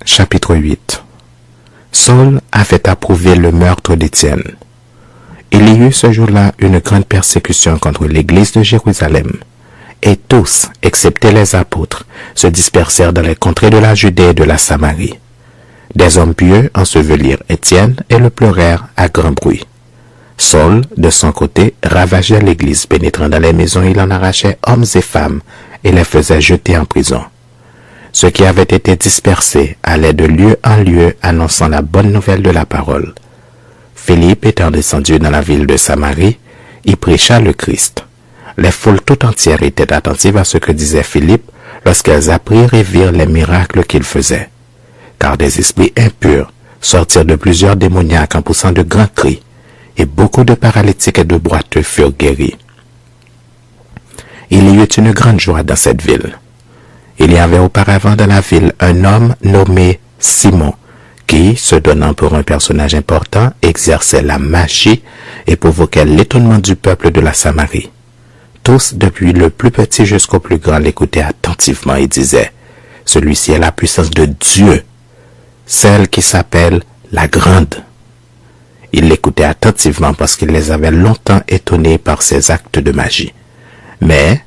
Chapitre 8. Saul avait approuvé le meurtre d'Étienne. Il y eut ce jour-là une grande persécution contre l'église de Jérusalem, et tous, excepté les apôtres, se dispersèrent dans les contrées de la Judée et de la Samarie. Des hommes pieux ensevelirent Étienne et le pleurèrent à grand bruit. Saul, de son côté, ravageait l'église, pénétrant dans les maisons, il en arrachait hommes et femmes et les faisait jeter en prison. Ceux qui avaient été dispersés allaient de lieu en lieu annonçant la bonne nouvelle de la parole. Philippe étant descendu dans la ville de Samarie, y prêcha le Christ. Les foules tout entières étaient attentives à ce que disait Philippe lorsqu'elles apprirent et virent les miracles qu'il faisait. Car des esprits impurs sortirent de plusieurs démoniaques en poussant de grands cris, et beaucoup de paralytiques et de boiteux furent guéris. Il y eut une grande joie dans cette ville. Il y avait auparavant dans la ville un homme nommé Simon, qui, se donnant pour un personnage important, exerçait la magie et provoquait l'étonnement du peuple de la Samarie. Tous, depuis le plus petit jusqu'au plus grand, l'écoutaient attentivement et disaient « Celui-ci est la puissance de Dieu, celle qui s'appelle la Grande. » Ils l'écoutaient attentivement parce qu'il les avait longtemps étonnés par ses actes de magie. Mais,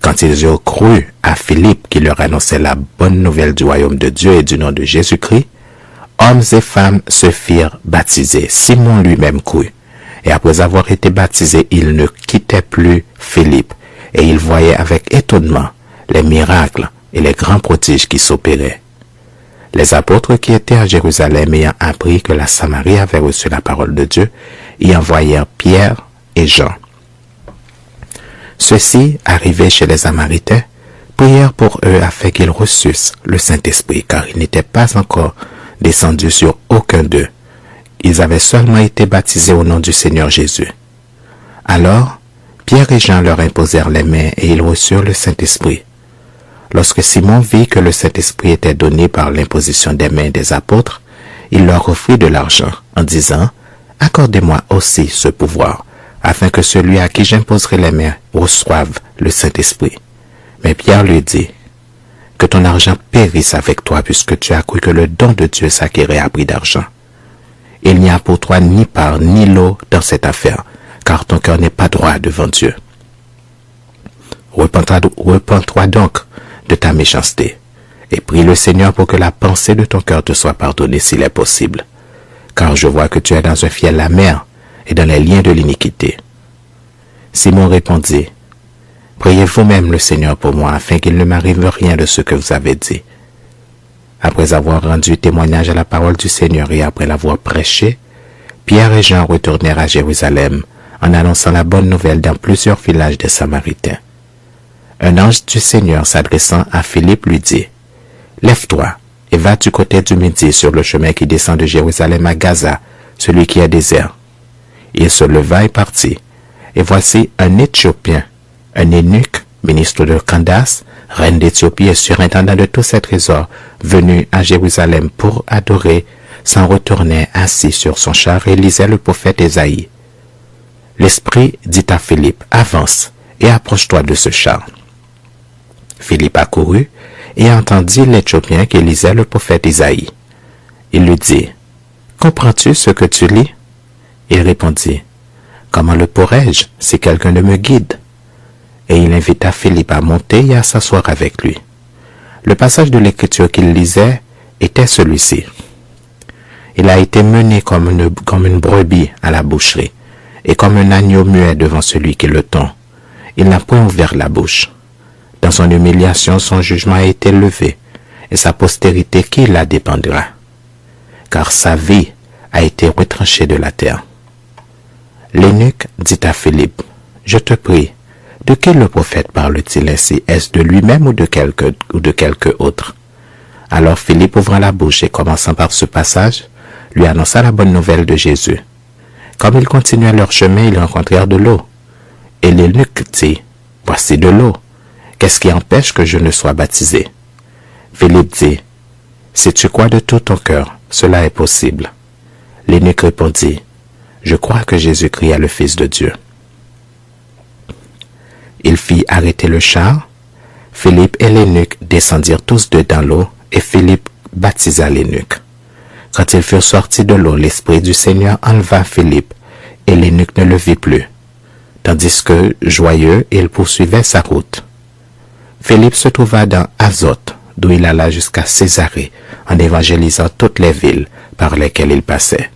quand ils eurent cru à Philippe qui leur annonçait la bonne nouvelle du royaume de Dieu et du nom de Jésus-Christ, hommes et femmes se firent baptiser. Simon lui-même crut. Et après avoir été baptisé, il ne quittait plus Philippe. Et il voyait avec étonnement les miracles et les grands prodiges qui s'opéraient. Les apôtres qui étaient à Jérusalem ayant appris que la Samarie avait reçu la parole de Dieu, y envoyèrent Pierre et Jean. Ceux-ci, arrivés chez les Samaritains, prièrent pour eux afin qu'ils reçussent le Saint-Esprit, car il n'était pas encore descendu sur aucun d'eux. Ils avaient seulement été baptisés au nom du Seigneur Jésus. Alors, Pierre et Jean leur imposèrent les mains et ils reçurent le Saint-Esprit. Lorsque Simon vit que le Saint-Esprit était donné par l'imposition des mains des apôtres, il leur offrit de l'argent en disant « Accordez-moi aussi ce pouvoir, afin que celui à qui j'imposerai les mains reçoive le Saint-Esprit. » Mais Pierre lui dit « Que ton argent périsse avec toi, puisque tu as cru que le don de Dieu s'acquérait à prix d'argent. Il n'y a pour toi ni part ni lot dans cette affaire, car ton cœur n'est pas droit devant Dieu. Repens-toi donc de ta méchanceté, et prie le Seigneur pour que la pensée de ton cœur te soit pardonnée s'il est possible, car je vois que tu es dans un fiel amer et dans les liens de l'iniquité. » Simon répondit, « Priez vous-même le Seigneur pour moi, afin qu'il ne m'arrive rien de ce que vous avez dit. » Après avoir rendu témoignage à la parole du Seigneur et après l'avoir prêché, Pierre et Jean retournèrent à Jérusalem en annonçant la bonne nouvelle dans plusieurs villages des Samaritains. Un ange du Seigneur s'adressant à Philippe lui dit, « Lève-toi et va du côté du midi sur le chemin qui descend de Jérusalem à Gaza, celui qui est désert. » Il se leva et partit, et voici un Éthiopien, un eunuque, ministre de Candace, reine d'Éthiopie et surintendant de tous ses trésors, venu à Jérusalem pour adorer, s'en retournait assis sur son char et lisait le prophète Ésaïe. L'Esprit dit à Philippe, « Avance et approche-toi de ce char. » Philippe accourut et entendit l'Éthiopien qui lisait le prophète Ésaïe. Il lui dit, « Comprends-tu ce que tu lis ?» Il répondit, « Comment le pourrais-je si quelqu'un ne me guide ?» Et il invita Philippe à monter et à s'asseoir avec lui. Le passage de l'Écriture qu'il lisait était celui-ci. « Il a été mené comme une brebis à la boucherie, et comme un agneau muet devant celui qui le tond. Il n'a point ouvert la bouche. Dans son humiliation, son jugement a été levé, et sa postérité qui la dépendra, car sa vie a été retranchée de la terre. » L'eunuque dit à Philippe, « Je te prie, de qui le prophète parle-t-il ainsi? Est-ce de lui-même ou de quelque autre? » Alors Philippe ouvra la bouche et, commençant par ce passage, lui annonça la bonne nouvelle de Jésus. Comme ils continuaient leur chemin, ils rencontrèrent de l'eau. Et l'eunuque dit, « Voici de l'eau. Qu'est-ce qui empêche que je ne sois baptisé? » Philippe dit, « Si tu crois de tout ton cœur, cela est possible. » L'eunuque répondit, « Je crois que Jésus-Christ est le Fils de Dieu. » Il fit arrêter le char. Philippe et l'eunuque descendirent tous deux dans l'eau, et Philippe baptisa l'eunuque. Quand ils furent sortis de l'eau, l'Esprit du Seigneur enleva Philippe, et l'eunuque ne le vit plus, tandis que, joyeux, il poursuivait sa route. Philippe se trouva dans Azote, d'où il alla jusqu'à Césarée, en évangélisant toutes les villes par lesquelles il passait.